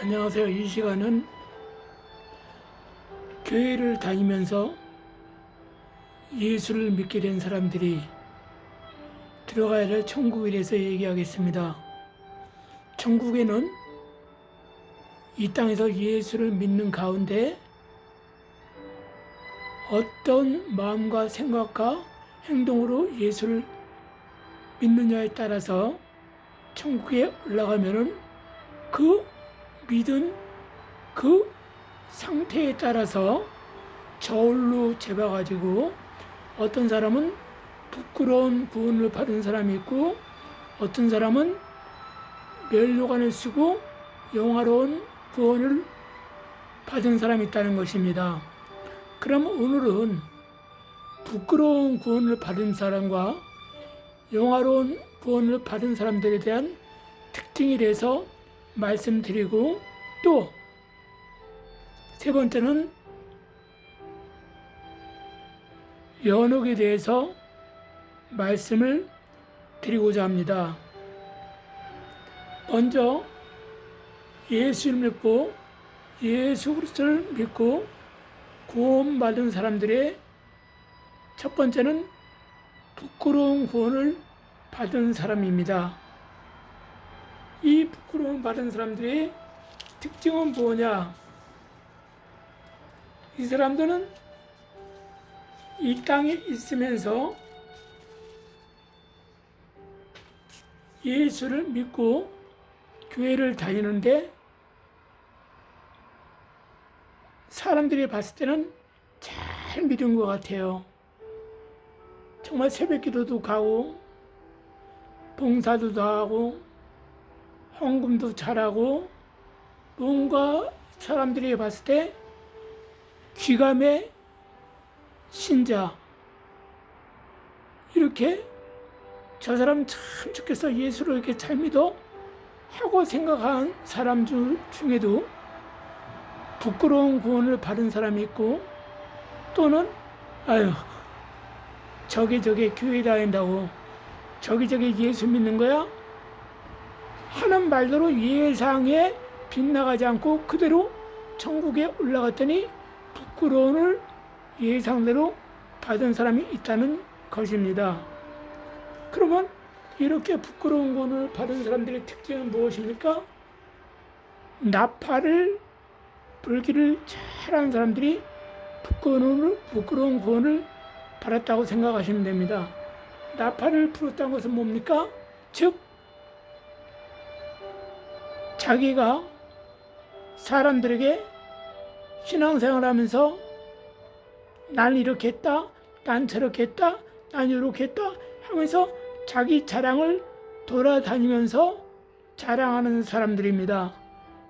안녕하세요. 이 시간은 교회를 다니면서 예수를 믿게 된 사람들이 들어가야 할 천국에 대해서 얘기하겠습니다. 천국에는 이 땅에서 예수를 믿는 가운데 어떤 마음과 생각과 행동으로 예수를 믿느냐에 따라서 천국에 올라가면은 그 믿은 그 상태에 따라서 저울로 재봐가지고 어떤 사람은 부끄러운 구원을 받은 사람이 있고 어떤 사람은 면류관을 쓰고 영화로운 구원을 받은 사람이 있다는 것입니다. 그럼 오늘은 부끄러운 구원을 받은 사람과 영화로운 구원을 받은 사람들에 대한 특징에 대해서 말씀드리고 또 세 번째는 연옥에 대해서 말씀을 드리고자 합니다. 먼저 예수를 믿고 예수 그리스도를 믿고 구원받은 사람들의 첫 번째는 부끄러운 구원을 받은 사람입니다. 이 부끄러움 받은 사람들의 특징은 뭐냐? 이 사람들은 이 땅에 있으면서 예수를 믿고 교회를 다니는데 사람들이 봤을 때는 잘 믿은 것 같아요. 정말 새벽 기도도 가고 봉사도 다 하고 헌금도 잘하고 뭔가 사람들이 봤을 때 귀감의 신자 이렇게 저 사람 참 좋겠어 예수를 이렇게 잘 믿어 하고 생각한 사람 중에도 부끄러운 구원을 받은 사람이 있고 또는 아유 저게 교회 다닌다고 저게 예수 믿는 거야? 하는 말대로 예상에 빗나가지 않고 그대로 천국에 올라갔더니 부끄러움을 예상대로 받은 사람이 있다는 것입니다. 그러면 이렇게 부끄러운 구원을 받은 사람들의 특징은 무엇입니까? 나팔을 불기를 잘하는 사람들이 부끄러운 구원을 받았다고 생각하시면 됩니다. 나팔을 불었다는 것은 뭡니까? 즉 자기가 사람들에게 신앙생활 하면서 난 이렇게 했다, 난 저렇게 했다, 난 이렇게 했다 하면서 자기 자랑을 돌아다니면서 자랑하는 사람들입니다.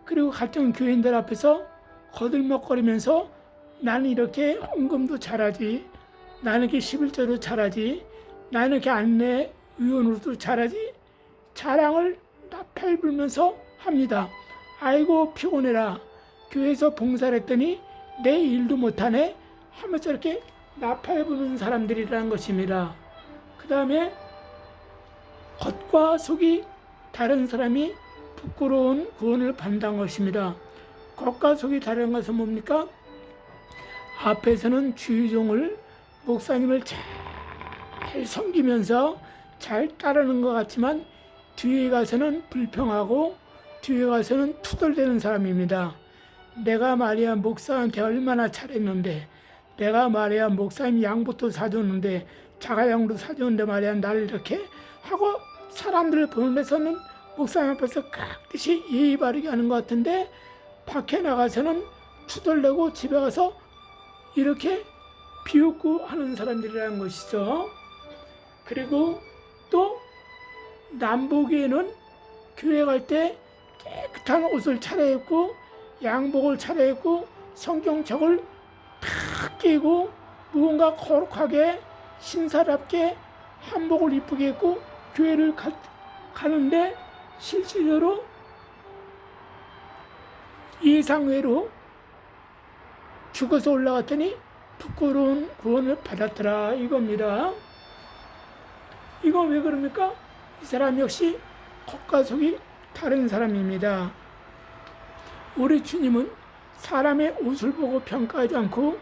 그리고 같은 교인들 앞에서 거들먹거리면서 나는 이렇게 헌금도 잘하지, 나는 이렇게 11조도 잘하지, 나는 이렇게 안내 위원으로도 잘하지 자랑을 나팔 불면서 합니다. 아이고 피곤해라. 교회에서 봉사를 했더니 내 일도 못하네 하면서 이렇게 나팔 부는 사람들이라는 것입니다. 그 다음에 겉과 속이 다른 사람이 부끄러운 구원을 받는 것입니다. 겉과 속이 다른 것은 뭡니까? 앞에서는 주의종을 목사님을 잘 섬기면서 잘 따르는 것 같지만 뒤에 가서는 불평하고 뒤에 가서는 투덜대는 사람입니다. 내가 말이야 목사한테 얼마나 잘했는데 내가 말이야 목사님 양복도 사줬는데 자가용도 사줬는데 말이야 나를 이렇게 하고 사람들을 보면서는 목사님 앞에서 깍듯이 예의 바르게 하는 것 같은데 밖에 나가서는 투덜대고 집에 가서 이렇게 비웃고 하는 사람들이라는 것이죠. 그리고 또 남보기에는 교회 갈 때 깨끗한 옷을 차려입고 양복을 차려입고 성경책을 탁 끼고 무언가 거룩하게 신사답게 한복을 이쁘게 입고 교회를 가는데 실질적으로 예상외로 죽어서 올라갔더니 부끄러운 구원을 받았더라 이겁니다. 이거 왜 그럽니까? 이 사람 역시 겉과 속이 다른 사람입니다. 우리 주님은 사람의 옷을 보고 평가하지 않고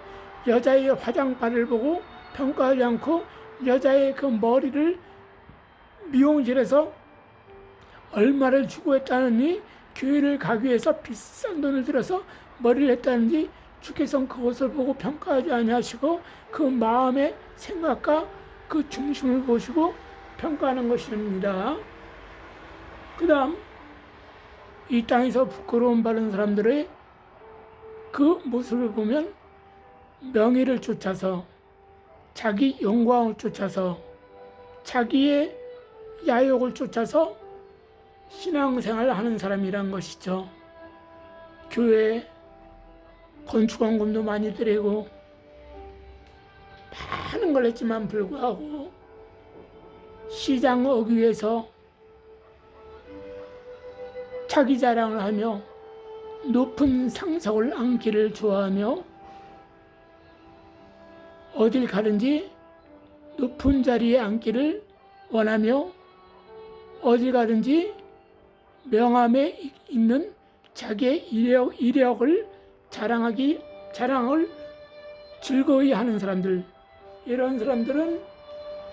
여자의 화장발을 보고 평가하지 않고 여자의 그 머리를 미용실에서 얼마를 주고 했다느니 교회를 가기 위해서 비싼 돈을 들여서 머리를 했다는지 주께서는 그것을 보고 평가하지 아니하시고 그 마음의 생각과 그 중심을 보시고 평가하는 것입니다. 그 다음 이 땅에서 부끄러움 받은 사람들의 그 모습을 보면 명예를 쫓아서 자기 영광을 쫓아서 자기의 야욕을 쫓아서 신앙생활을 하는 사람이란 것이죠. 교회 건축원금도 많이 드리고 많은 걸 했지만 불구하고 시장을 오기 위해서 자기 자랑을 하며 높은 상석을 앉기를 좋아하며 어딜 가든지 높은 자리에 앉기를 원하며 어딜 가든지 명함에 있는 자기의 이력을 자랑을 즐거이 하는 사람들, 이런 사람들은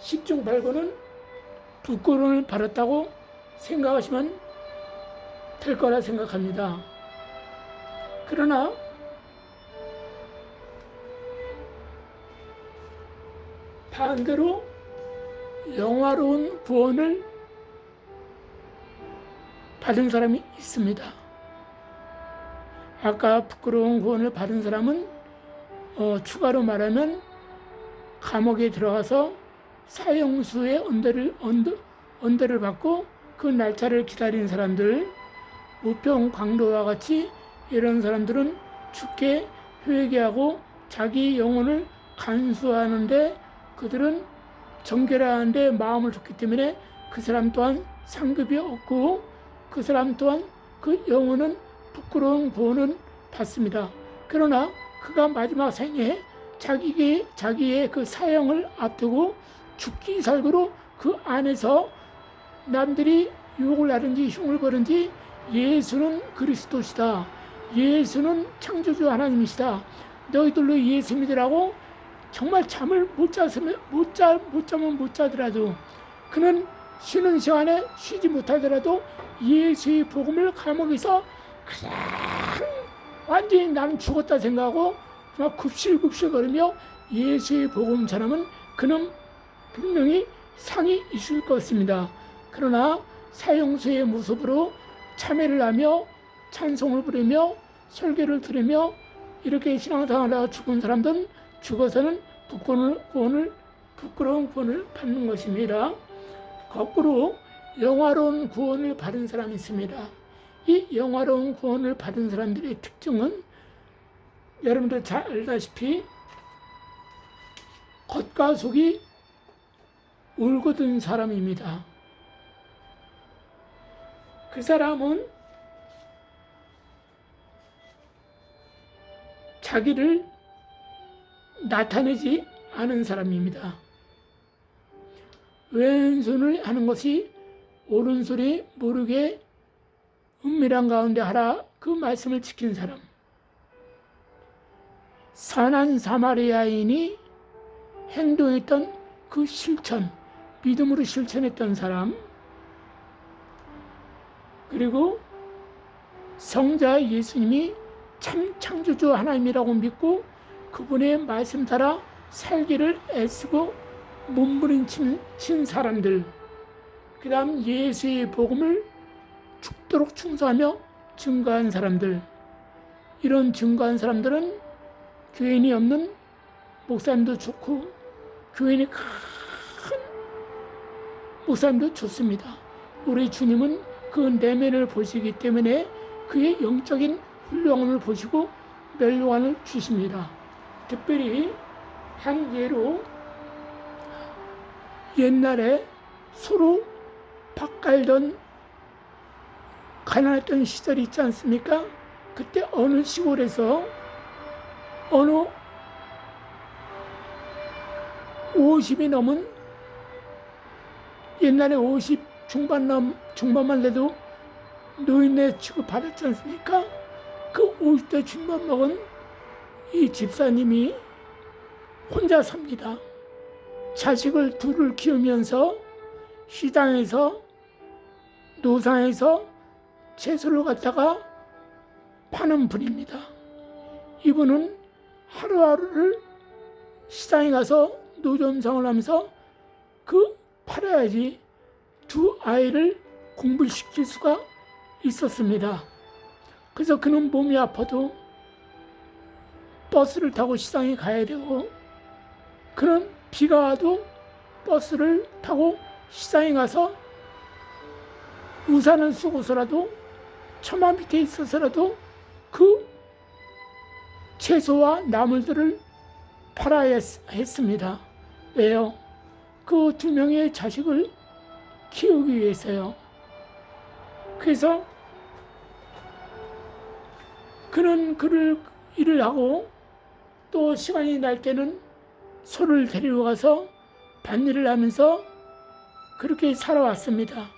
십중팔구는 부끄러움을 받았다고 생각하시면 될 거라 생각합니다. 그러나 반대로 영화로운 구원을 받은 사람이 있습니다. 아까 부끄러운 구원을 받은 사람은 추가로 말하면 감옥에 들어가서 사형수의 언도를 받고 그 날짜를 기다린 사람들, 우평 강도와 같이 이런 사람들은 주께 회개하고 자기 영혼을 간수하는데 그들은 정결하는데 마음을 줬기 때문에 그 사람 또한 상급이 없고 그 사람 또한 그 영혼은 부끄러운 구원을 받습니다. 그러나 그가 마지막 생에 자기의 그 사형을 앞두고 죽기 살기로 그 안에서 남들이 욕을 하든지 흉을 보든지 예수는 그리스도시다, 예수는 창조주 하나님이시다, 너희들로 예수 믿으라고 정말 잠을 못 자면 못 자더라도 그는 쉬는 시간에 쉬지 못하더라도 예수의 복음을 감옥에서 그냥 완전히 나는 죽었다 생각하고 막 굽실굽실거리며 예수의 복음 전하면 그는 분명히 상이 있을 것입니다. 그러나 사형수의 모습으로 참회를 하며 찬송을 부르며 설교를 들으며 이렇게 신앙생활하다가 죽은 사람들은 죽어서는 부끄러운 구원을 받는 것입니다. 거꾸로 영화로운 구원을 받은 사람이 있습니다. 이 영화로운 구원을 받은 사람들의 특징은 여러분들 잘 알다시피 겉과 속이 울거든 사람입니다. 그 사람은 자기를 나타내지 않은 사람입니다. 왼손을 하는 것이 오른손이 모르게 은밀한 가운데 하라, 그 말씀을 지킨 사람. 선한 사마리아인이 행동했던 그 실천, 믿음으로 실천했던 사람, 그리고 성자 예수님이 참 창조주 하나님이라고 믿고 그분의 말씀 따라 살기를 애쓰고 몸부림친 사람들, 그 다음 예수의 복음을 죽도록 충성하며 증거한 사람들, 이런 증거한 사람들은 교인이 없는 목사님도 좋고 교인이 큰 목사님도 좋습니다. 우리 주님은 그 내면을 보시기 때문에 그의 영적인 훌륭함을 보시고 멸류관을 주십니다. 특별히 한 예로 옛날에 서로 밭갈던 가난했던 시절이 있지 않습니까? 그때 어느 시골에서 어느 50이 넘은, 옛날에 50 중반만 돼도 노인네 취급 받았지 않습니까? 그 50대 중반 먹은 이 집사님이 혼자 삽니다. 자식을 둘을 키우면서 시장에서 노상에서 채소를 갖다가 파는 분입니다. 이분은 하루하루를 시장에 가서 노점상을 하면서 팔아야지 두 아이를 공부시킬 수가 있었습니다. 그래서 그는 몸이 아파도 버스를 타고 시장에 가야 되고, 그는 비가 와도 버스를 타고 시장에 가서 우산을 쓰고서라도 처마 밑에 있어서라도 그 채소와 나물들을 팔아야 했습니다. 왜요? 그 두 명의 자식을 키우기 위해서요. 그래서 그는 일을 하고 또 시간이 날 때는 소를 데리러 가서 밭일을 하면서 그렇게 살아왔습니다.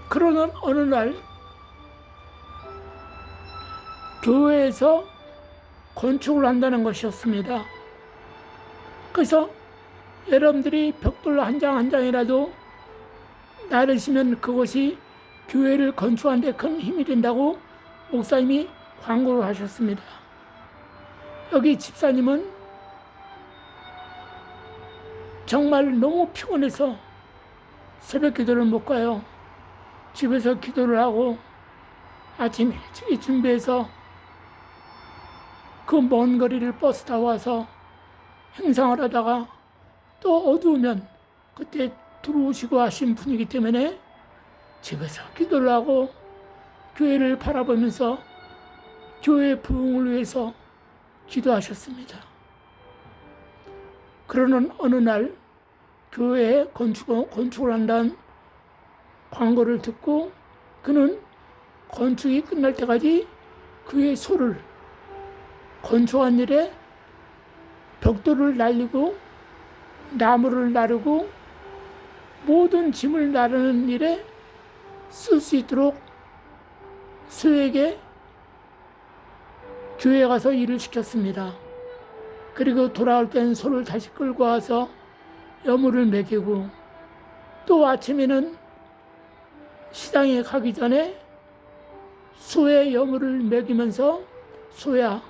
그러는 어느 날 교회에서 건축을 한다는 것이었습니다. 그래서 여러분들이 벽돌 한 장 한 장이라도 나르시면 그것이 교회를 건축하는 데 큰 힘이 된다고 목사님이 광고를 하셨습니다. 여기 집사님은 정말 너무 피곤해서 새벽 기도를 못 가요. 집에서 기도를 하고 아침 일찍 준비해서 그 먼 거리를 버스 타고 와서 행상을 하다가 또 어두우면 그때 들어오시고 하신 분이기 때문에 집에서 기도를 하고 교회를 바라보면서 교회 부흥을 위해서 기도하셨습니다. 그러는 어느 날 교회에 건축을 한다는 광고를 듣고 그는 건축이 끝날 때까지 그의 소를 건축한 일에 벽돌을 날리고 나무를 나르고 모든 짐을 나르는 일에 쓸 수 있도록 소에게 교회에 가서 일을 시켰습니다. 그리고 돌아올 땐 소를 다시 끌고 와서 여물을 먹이고 또 아침에는 시장에 가기 전에 소의 여물을 먹이면서 소야,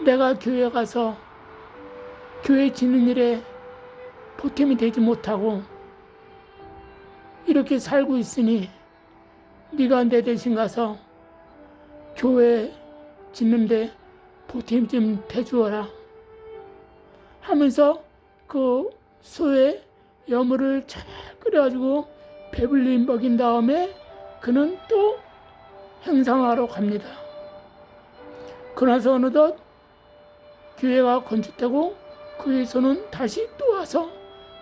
내가 교회 가서 교회 짓는 일에 보탬이 되지 못하고 이렇게 살고 있으니 네가 내 대신 가서 교회 짓는데 보탬 좀 대주어라 하면서 그 소의 여물을 잘 끓여가지고 배불리 먹인 다음에 그는 또 행상하러 갑니다. 그러나서 어느덧 교회가 건축되고 그에서는 다시 또 와서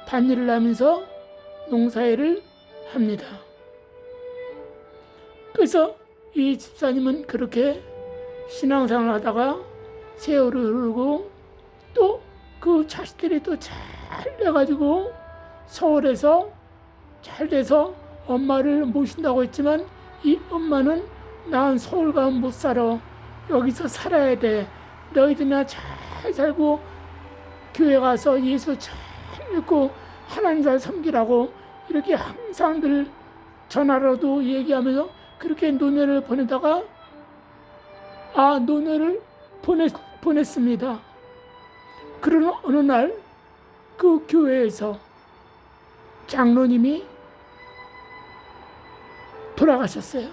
밭일을 하면서 농사일을 합니다. 그래서 이 집사님은 그렇게 신앙생활을 하다가 세월을 흐르고 또 그 자식들이 또 잘 돼가지고 서울에서 잘 돼서 엄마를 모신다고 했지만 이 엄마는 난 서울 가면 못 살아. 여기서 살아야 돼. 너희들이나 잘 살고 교회 가서 예수 잘 믿고 하나님 잘 섬기라고 이렇게 항상 늘 전화로도 얘기하면서 그렇게 노년을 보내다가 노년을 보냈습니다. 그러나 어느 날 그 교회에서 장로님이 돌아가셨어요.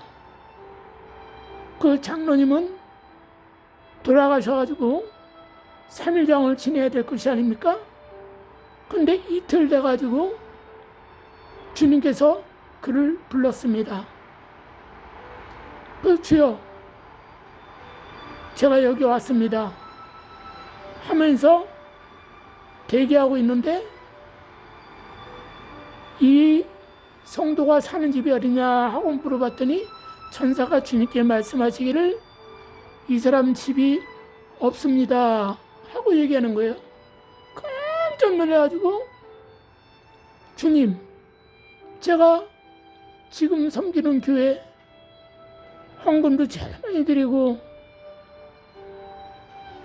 그 장로님은 돌아가셔가지고 3일장을 지내야 될 것이 아닙니까? 근데 이틀 돼가지고 주님께서 그를 불렀습니다. 주여, 제가 여기 왔습니다 하면서 대기하고 있는데 이 성도가 사는 집이 어디냐 하고 물어봤더니 천사가 주님께 말씀하시기를 이 사람 집이 없습니다 하고 얘기하는 거예요. 깜짝 놀라가지고 주님, 제가 지금 섬기는 교회 헌금도 제일 많이 드리고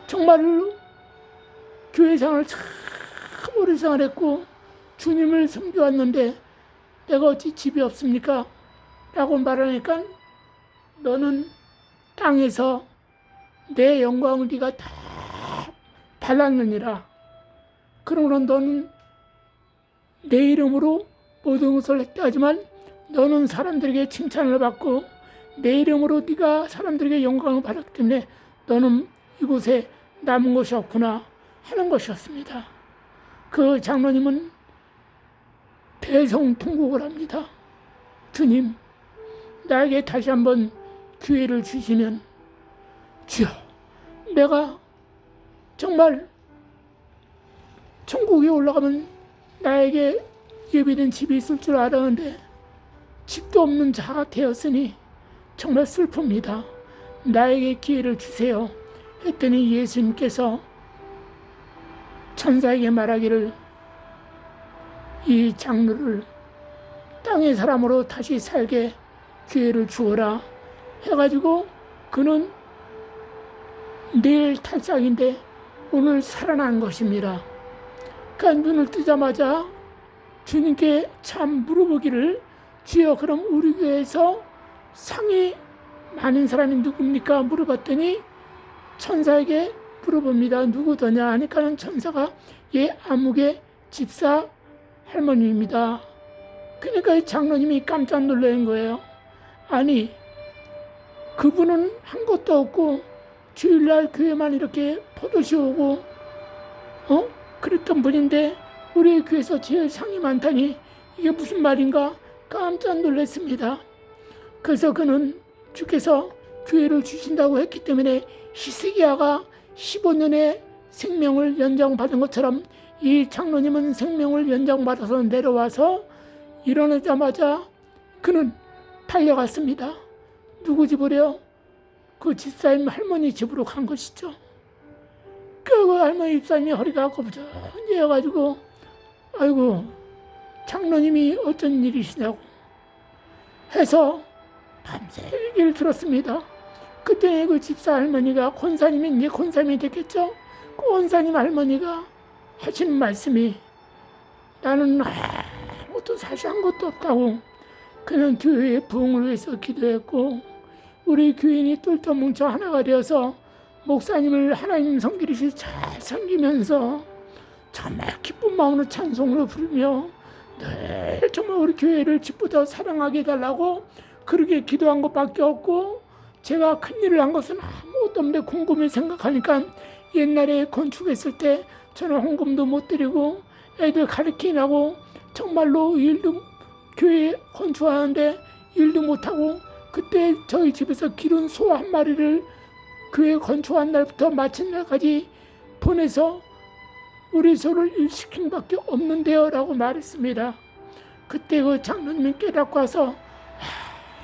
정말로 교회 생활을 참 오래 생활했고 주님을 섬겨왔는데 내가 어찌 집이 없습니까? 라고 말하니까 너는 땅에서 내 영광을 네가 다 받았느니라. 그러므로 너는 내 이름으로 모든 것을 했다 하지만 너는 사람들에게 칭찬을 받고 내 이름으로 네가 사람들에게 영광을 받았기 때문에 너는 이곳에 남은 것이 없구나 하는 것이었습니다. 그 장로님은 대성통곡을 합니다. 주님, 나에게 다시 한번 기회를 주시면 주여, 내가 정말 천국에 올라가면 나에게 예비된 집이 있을 줄 알았는데 집도 없는 자가 되었으니 정말 슬픕니다. 나에게 기회를 주세요 했더니 예수님께서 천사에게 말하기를 이 장로를 땅의 사람으로 다시 살게 기회를 주어라 해가지고 그는 내일 탈상인데 오늘 살아난 것입니다. 그러니까 눈을 뜨자마자 주님께 참 물어보기를 주여, 그럼 우리 교회에서 상이 많은 사람이 누굽니까? 물어봤더니 천사에게 물어봅니다. 누구더냐 하니까는 천사가 아무개 집사 할머니입니다. 그러니까 장로님이 깜짝 놀란 거예요. 아니, 그분은 한 것도 없고 주일날 교회만 이렇게 포도시 오고 그랬던 분인데 우리 교회에서 제일 상이 많다니 이게 무슨 말인가 깜짝 놀랐습니다. 그래서 그는 주께서 기회를 주신다고 했기 때문에 히스기야가 15년의 생명을 연장받은 것처럼 이 장로님은 생명을 연장받아서 내려와서 일어나자마자 그는 달려갔습니다. 누구 집으로요? 그 집사님 할머니 집으로 간 것이죠. 그 할머니 집사님이 허리가 거부절해가지고 아이고 장로님이 어쩐 일이시냐고 해서 밤새 얘기를 들었습니다. 그때 그 집사 할머니가 권사님이 이제 권사님이 됐겠죠. 그 권사님 할머니가 하시는 말씀이 나는 아무것도 사실 한 것도 없다고 그냥 교회의 부흥을 위해서 기도했고 우리 교인이 똘똘 뭉쳐 하나가 되어서 목사님을 하나님 섬기듯이 잘 섬기면서 정말 기쁜 마음으로 찬송으로 부르며 늘 정말 우리 교회를 집보다 사랑하게 해달라고 그렇게 기도한 것밖에 없고 제가 큰일을 한 것은 아무것도 없는데 곰곰이 생각하니까 옛날에 건축했을 때 저는 헌금도 못 드리고 애들 가르치느라고 정말로 일도 교회 건축하는데 일도 못하고 그때 저희 집에서 기른 소 한 마리를 교회 건축한 날부터 마친 날까지 보내서 우리 소를 일시킨 밖에 없는데요 라고 말했습니다. 그때 그 장로님이 깨닫고 와서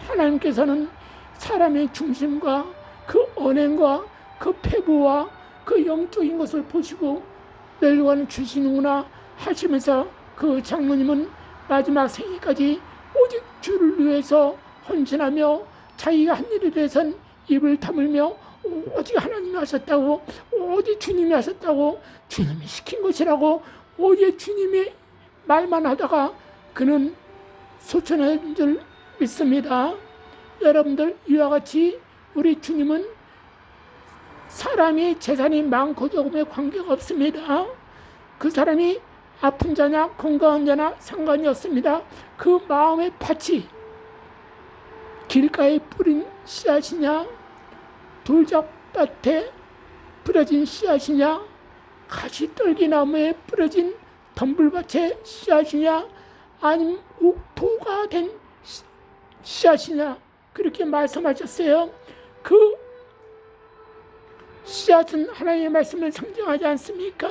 하나님께서는 사람의 중심과 그 언행과 그 패부와 그 영적인 것을 보시고 멸관을 주시는구나 하시면서 그 장로님은 마지막 생일까지 오직 주를 위해서 헌신하며 자기가 한 일에 대해서는 입을 다물며 오직 하나님이 하셨다고 오직 주님이 하셨다고 주님이 시킨 것이라고 오직 주님이 말만 하다가 그는 소천한 줄 믿습니다. 여러분들 이와 같이 우리 주님은 사람이 재산이 많고 적음에 관계가 없습니다. 그 사람이 아픈 자냐 건강한 자나 상관이 없습니다. 그 마음의 밭이 길가에 뿌린 씨앗이냐 돌짝밭에 뿌려진 씨앗이냐 가시떨기나무에 뿌려진 덤불밭의 씨앗이냐 아니면 옥토가 된 씨앗이냐 그렇게 말씀하셨어요. 그 씨앗은 하나님의 말씀을 상징하지 않습니까?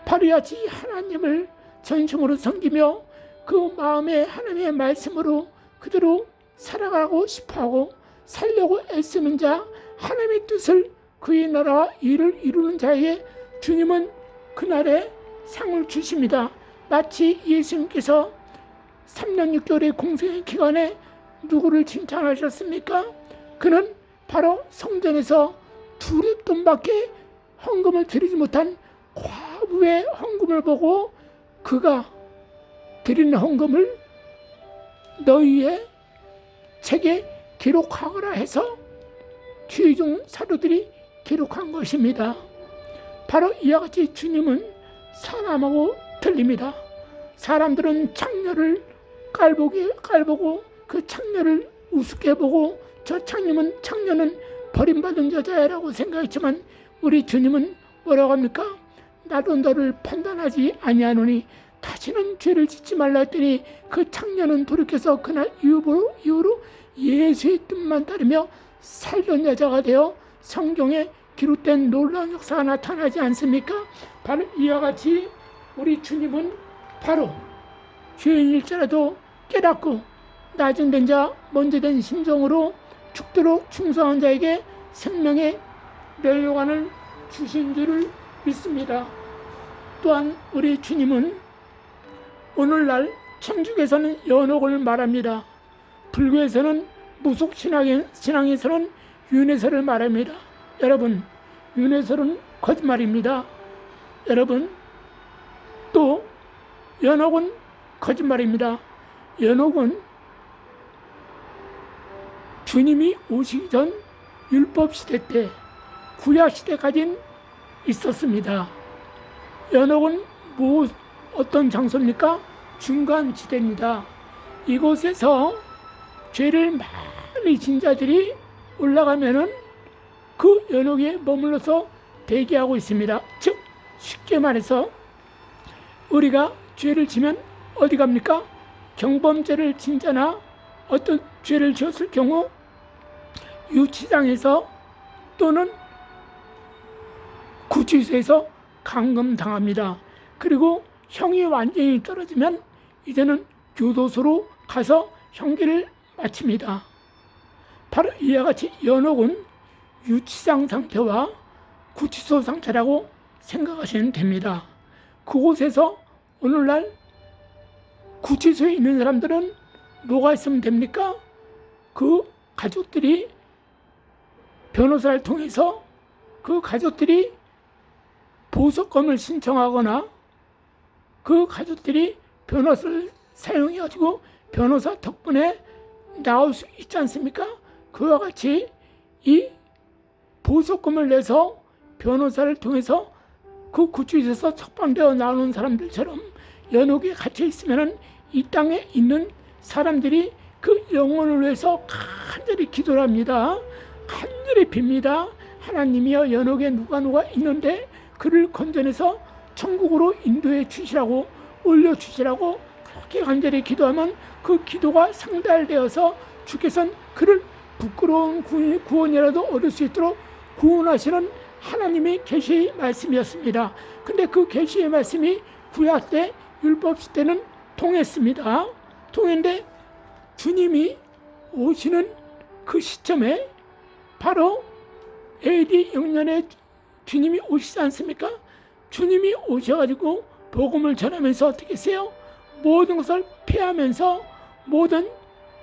바로 이같이 하나님을 전심으로 섬기며 그 마음에 하나님의 말씀으로 그대로 살아가고 싶어하고 살려고 애쓰는 자 하나님의 뜻을 그의 나라와 일을 이루는 자에게 주님은 그날에 상을 주십니다. 마치 예수님께서 3년 6개월의 공생의 기간에 누구를 칭찬하셨습니까? 그는 바로 성전에서 두립돈밖에 헌금을 드리지 못한 과부의 헌금을 보고 그가 드리는 헌금을 너희의 책에 기록하거라 해서 최종 사도들이 기록한 것입니다. 바로 이와 같이 주님은 사람하고 틀립니다. 사람들은 창녀를 깔보고 그 창녀를 우습게 보고 저 창녀는 버림받은 여자야라고 생각했지만 우리 주님은 뭐라고 합니까? 나도 너를 판단하지 아니하노니 다시는 죄를 짓지 말라 했더니 그 창녀는 돌이켜서 그날 이후로 예수의 뜻만 따르며 살던 여자가 되어 성경에 기록된 놀라운 역사가 나타나지 않습니까? 바로 이와 같이 우리 주님은 바로 죄인일지라도 깨닫고 낮은 된 자 먼저 된 심정으로 죽도록 충성한 자에게 생명의 멸류관을 주신 줄을 믿습니다. 또한 우리 주님은 오늘날 천주교에서는 연옥을 말합니다. 불교에서는 무속신앙에서는 윤회설을 말합니다. 여러분, 윤회설은 거짓말입니다. 여러분, 또 연옥은 거짓말입니다. 연옥은 주님이 오시기 전 율법시대 때 구약시대까지는 있었습니다. 연옥은 어떤 장소입니까? 중간지대입니다. 이곳에서 죄를 많이 진 자들이 올라가면은 그 연옥에 머물러서 대기하고 있습니다. 즉 쉽게 말해서 우리가 죄를 지면 어디 갑니까? 경범죄를 진 자나 어떤 죄를 지었을 경우 유치장에서 또는 구치소에서 감금당합니다. 그리고 형이 완전히 떨어지면 이제는 교도소로 가서 형기를 마칩니다. 바로 이와 같이 연옥은 유치장 상태와 구치소 상태라고 생각하시면 됩니다. 그곳에서 오늘날 구치소에 있는 사람들은 뭐가 있으면 됩니까? 그 가족들이 변호사를 통해서 그 가족들이 보석금을 신청하거나 그 가족들이 변호사를 사용해가지고 변호사 덕분에 나올 수 있지 않습니까? 그와 같이 이 보석금을 내서 변호사를 통해서 그 구치소에서 석방되어 나오는 사람들처럼 연옥에 갇혀 있으면 이 땅에 있는 사람들이 그 영혼을 위해서 간절히 기도를 합니다. 간절히 빕니다. 하나님이여, 연옥에 누가 있는데 그를 건져내서 천국으로 인도해 주시라고, 올려주시라고 그렇게 간절히 기도하면 그 기도가 상달되어서 주께서는 그를 부끄러운 구원이라도 얻을 수 있도록 구원하시는 하나님의 계시의 말씀이었습니다. 근데 그 계시의 말씀이 구약 때 율법 시대는 통했습니다. 통했는데 주님이 오시는 그 시점에 바로 AD 6년에 주님이 오시지 않습니까? 주님이 오셔가지고 복음을 전하면서 어떻게 했어요? 모든 것을 폐하면서 모든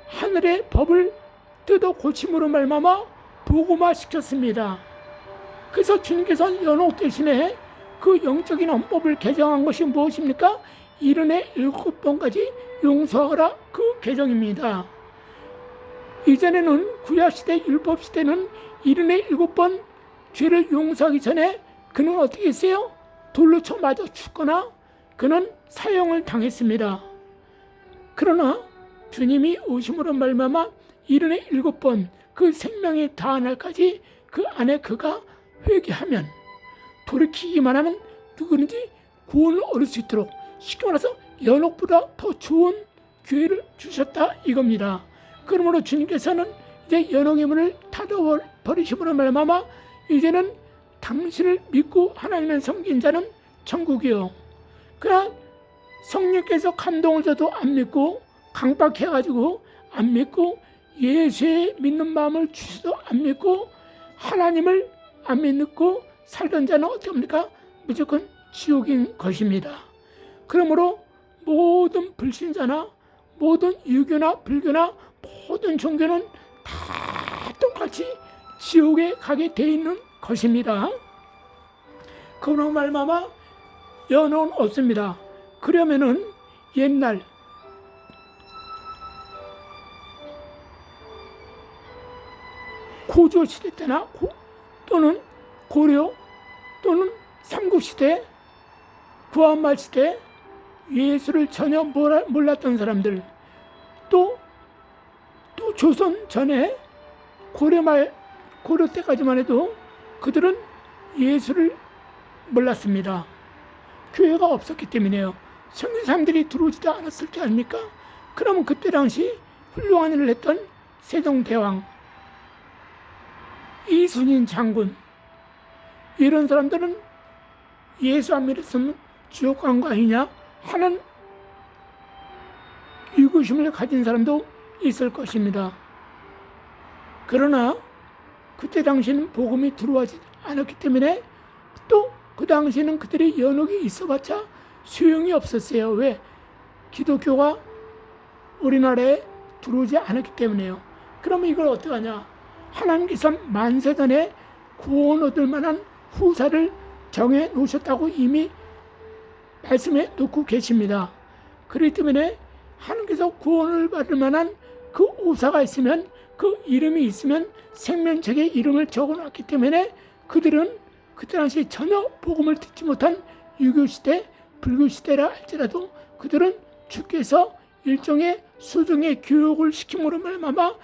하늘의 법을 뜯어 고침으로 말미암아 복음화시켰습니다. 그래서 주님께서 연옥 대신에 그 영적인 헌법을 개정한 것이 무엇입니까? 70에 7번까지 용서하라, 그 개정입니다. 이전에는 구약시대 율법시대는 70에 7번 죄를 용서하기 전에 그는 어떻게 했어요? 돌로 쳐 맞아 죽거나 그는 사형을 당했습니다. 그러나 주님이 오심으로 말미암아 70에 7번 그 생명이 다한 날까지 그 안에 그가 회개하면, 돌이키기만 하면 누구든지 구원을 얻을 수 있도록, 쉽게 말해서 연옥보다 더 좋은 기회를 주셨다 이겁니다. 그러므로 주님께서는 이제 연옥의 문을 닫아버리심으로 말미암아 이제는 당신을 믿고 하나님을 섬긴 자는 천국이요. 그러나 성령께서 감동을 줘도 안 믿고 강박해가지고 안 믿고 예수의 믿는 마음을 주셔도 안 믿고 하나님을 안 믿고 살던 자는 어떻게 합니까? 무조건 지옥인 것입니다. 그러므로 모든 불신자나 모든 유교나 불교나 모든 종교는 다 똑같이 지옥에 가게 돼 있는 것입니다. 그로 말미암아 연은 없습니다. 그러면은 옛날 고조 시대 때나 또는 고려 또는 삼국시대, 구한말 시대 예수를 전혀 몰랐던 사람들, 또 조선 전에 고려 때까지만 해도 그들은 예수를 몰랐습니다. 교회가 없었기 때문에요. 성인 사람들이 들어오지도 않았을 게 아닙니까? 그러면 그때 당시 훌륭한 일을 했던 세종대왕, 이순신 장군, 이런 사람들은 예수 안 믿었으면 지옥 간 거 아니냐 하는 의구심을 가진 사람도 있을 것입니다. 그러나 그때 당시는 복음이 들어오지 않았기 때문에 또 그 당시에는 그들의 연옥이 있어봤자 소용이 없었어요. 왜? 기독교가 우리나라에 들어오지 않았기 때문에요. 그러면 이걸 어떡하냐? 하나님께서 만세전에 구원 얻을 만한 후사를 정해 놓으셨다고 이미 말씀해 놓고 계십니다. 그렇기 때문에 하나님께서 구원을 받을 만한 그 후사가 있으면, 그 이름이 있으면 생명책에 이름을 적어놨기 때문에 그들은 그때 당시 전혀 복음을 듣지 못한 유교시대, 불교시대라 할지라도 그들은 주께서 일종의 수중의 교육을 시킴으로 말미암아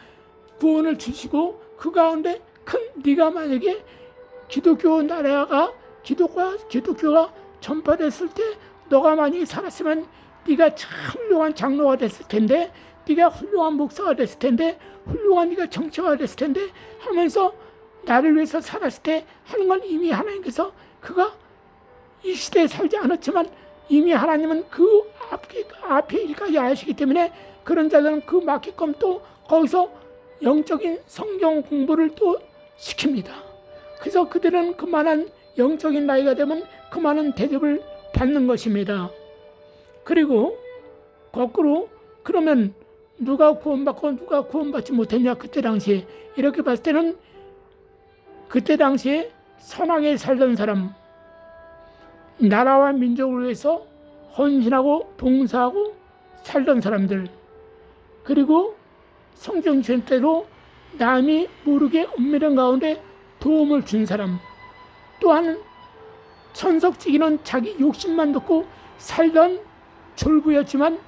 구원을 주시고, 그 가운데 큰 네가 만약에 기독교 나라가 기독교가 전파됐을 때 너가 많이 살았으면 네가 참 훌륭한 장로가 됐을 텐데, 네가 훌륭한 목사가 됐을 텐데, 훌륭한 네가 정치가 됐을 텐데 하면서 나를 위해서 살았을 때 하는 건 이미 하나님께서 그가 이 시대에 살지 않았지만 이미 하나님은 그 앞에 일까지 아시기 때문에 그런 자들은 그 맞게끔 또 거기서 영적인 성경 공부를 또 시킵니다. 그래서 그들은 그만한 영적인 나이가 되면 그만한 대접을 받는 것입니다. 그리고 거꾸로 그러면 누가 구원받고 누가 구원받지 못했냐? 그때 당시에 이렇게 봤을 때는 그때 당시에 선하게 살던 사람, 나라와 민족을 위해서 헌신하고 봉사하고 살던 사람들, 그리고 성경신 때로 남이 모르게 은밀한 가운데 도움을 준 사람, 또한 천석지기는 자기 욕심만 듣고 살던 졸부였지만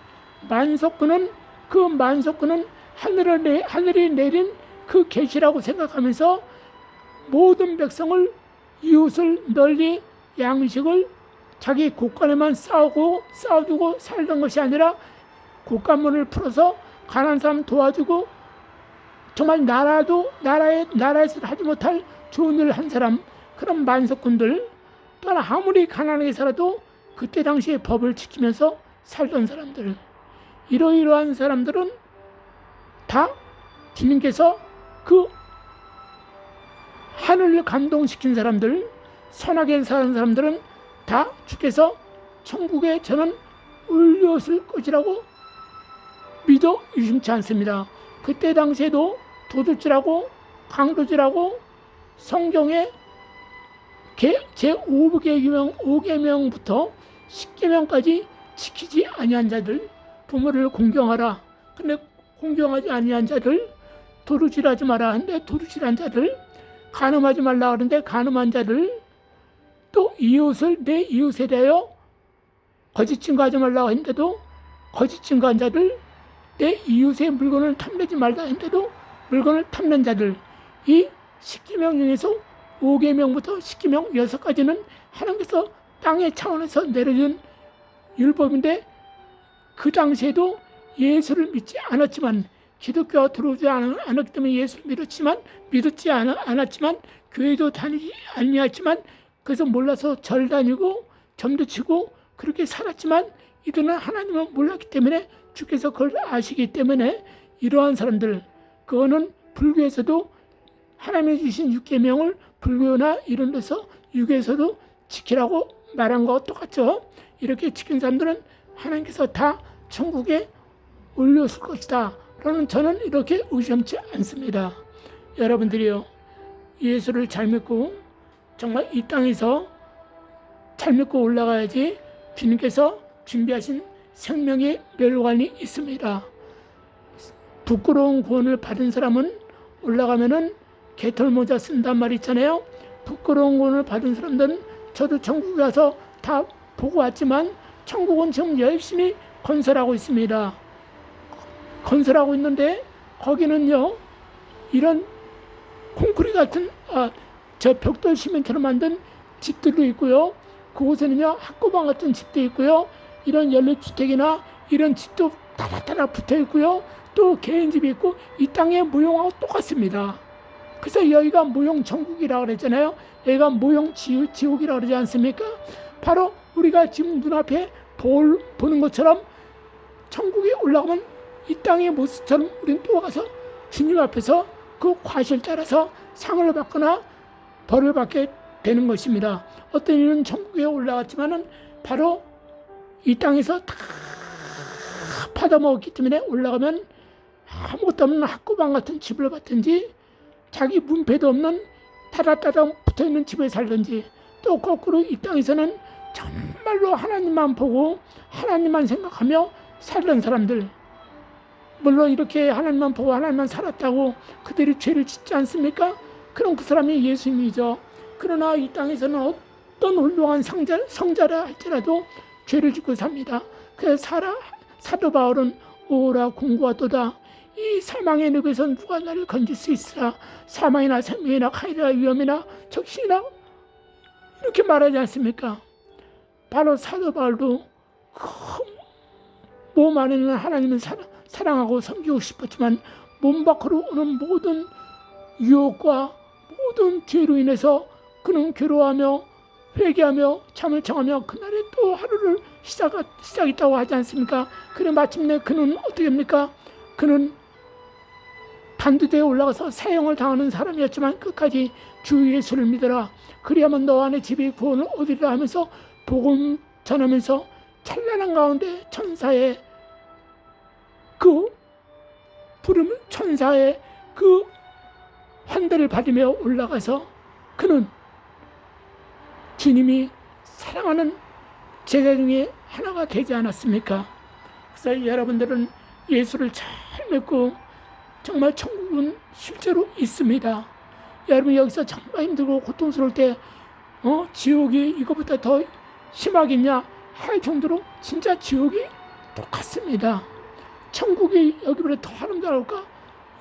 그 만석군은 하늘이 내린 그 계시라고 생각하면서 모든 백성을, 이웃을 널리 양식을 자기 곳간에만 쌓아두고 살던 것이 아니라 곳간문을 풀어서 가난한 사람 도와주고 정말 나라에서 하지 못할 좋은 일을 한 사람, 그런 만석군들, 또한 아무리 가난하게 살아도 그때 당시에 법을 지키면서 살던 사람들, 이러한 사람들은 다 주님께서 그 하늘을 감동시킨 사람들, 선하게 사는 사람들은 다 주께서 천국에 저는 올렸을 것이라고 믿어 의심치 않습니다. 그때 당시에도 도둑질하고 강도질하고 성경의 제5계명부터 10계명까지 지키지 아니한 자들, 부모를 공경하라. 근데 공경하지 아니한 자들, 도둑질하지 마라 하는데 도둑질한 자들, 간음하지 말라 하는데 간음한 자들, 또 내 이웃에 대하여 거짓 증거하지 말라 했는데도 거짓 증거한 자들, 내 이웃의 물건을 탐내지 말라 했는데도 물건을 탐낸 자들, 이 10계명 중에서 5계명부터 10계명 6가지는 하나님께서 땅의 차원에서 내려준 율법인데 그 당시에도 예수를 믿지 않았지만, 기독교가 들어오지 않았기 때문에 예수를 믿지 않았지만 교회도 다니지 아니했지만 그래서 몰라서 절 다니고 점도 치고 그렇게 살았지만 이들은 하나님을 몰랐기 때문에 주께서 그걸 아시기 때문에 이러한 사람들, 그거는 불교에서도 하나님이 주신 6계명을 불교나 이런 데서 유교에서도 지키라고 말한 것 똑같죠. 이렇게 지킨 사람들은 하나님께서 다 천국에 올렸을 것이다 라는 저는 이렇게 의심치 않습니다. 여러분들이요, 예수를 잘 믿고 정말 이 땅에서 잘 믿고 올라가야지 주님께서 준비하신 생명의 멸관이 있습니다. 부끄러운 구원을 받은 사람은 올라가면은 개털모자 쓴단 말 있잖아요. 부끄러운 구원을 받은 사람들은, 저도 천국에 가서 다 보고 왔지만 천국은 지금 열심히 건설하고 있습니다. 건설하고 있는데 거기는요, 이런 콘크리트 같은 저 벽돌 시멘트로 만든 집들도 있고요, 그곳에는요 학구방 같은 집도 있고요, 이런 연립주택이나 이런 집도 따닥따닥 붙어 있고요, 또 개인집이 있고, 이 땅의 모형하고 똑같습니다. 그래서 여기가 모형 천국이라고 그랬잖아요. 여기가 모형 지옥이라고 그러지 않습니까? 바로 우리가 지금 눈앞에 보는 것처럼 천국에 올라가면 이 땅의 모습처럼 우리는 또 가서 주님 앞에서 그 과실 따라서 상을 받거나 벌을 받게 되는 것입니다. 어떤 이는 천국에 올라갔지만은 바로 이 땅에서 다 받아먹었기 때문에 올라가면 아무것도 없는 학구방 같은 집을 받든지, 자기 문패도 없는 타닥타닥 붙어있는 집에 살든지, 또 거꾸로 이 땅에서는 정말로 하나님만 보고 하나님만 생각하며 살던 사람들, 물론 이렇게 하나님만 보고 하나님만 살았다고 그들이 죄를 짓지 않습니까? 그럼 그 사람이 예수님이죠. 그러나 이 땅에서는 어떤 훌륭한 성자라 할지라도 죄를 짓고 삽니다. 그래서 사도 바울은 오라 공고하도다. 이 사망의 늪에서 누가 나를 건질 수 있으라. 사망이나 생명이나 칼이나 위험이나 적신이나, 이렇게 말하지 않습니까? 바로 사도 바울도 몸 안에는 하나님을 사랑하고 섬기고 싶었지만 몸 밖으로 오는 모든 유혹과 모든 죄로 인해서 그는 괴로워하며 회개하며 잠을 청하며 그날에 또 하루를 시작했다고 하지 않습니까? 그래 마침내 그는 어떻게 합니까? 그는 단두대에 올라가서 사형을 당하는 사람이었지만 끝까지 주 예수를 믿어라. 그리하면 너 안에 집이 구원을 얻으리라 하면서 복음 전하면서 찬란한 가운데 천사의 그 부름을, 천사의 그 환대를 받으며 올라가서 그는 주님이 사랑하는 제자 중에 하나가 되지 않았습니까? 그래서 여러분들은 예수를 잘 믿고 정말 천국은 실제로 있습니다. 여러분 여기서 정말 힘들고 고통스러울 때 지옥이 이거보다 더 심하겠냐 할 정도로 진짜 지옥이 똑같습니다. 천국이 여기보다 더 아름다울까?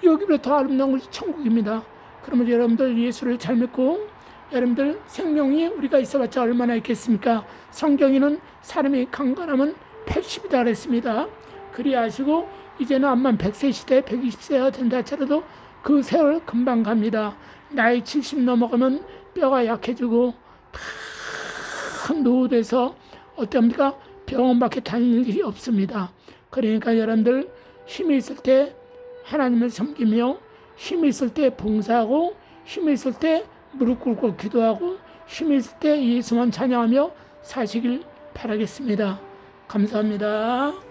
여기보다 더 아름다운 것이 천국입니다. 그러면 여러분들 예수를 잘 믿고, 여러분들 생명이 우리가 있어봤자 얼마나 있겠습니까? 성경에는 사람이 강건하면 80이다 그랬습니다. 그리 아시고 이제는 암만 100세 시대 120세가 된다 하더라도 그 세월 금방 갑니다. 나이 70 넘어가면 뼈가 약해지고 다 노후돼서 어떻습니까? 병원밖에 다닐 일이 없습니다. 그러니까 여러분들 힘이 있을 때 하나님을 섬기며, 힘이 있을 때 봉사하고, 힘이 있을 때 무릎 꿇고 기도하고, 힘이 있을 때 예수만 찬양하며 사시길 바라겠습니다. 감사합니다.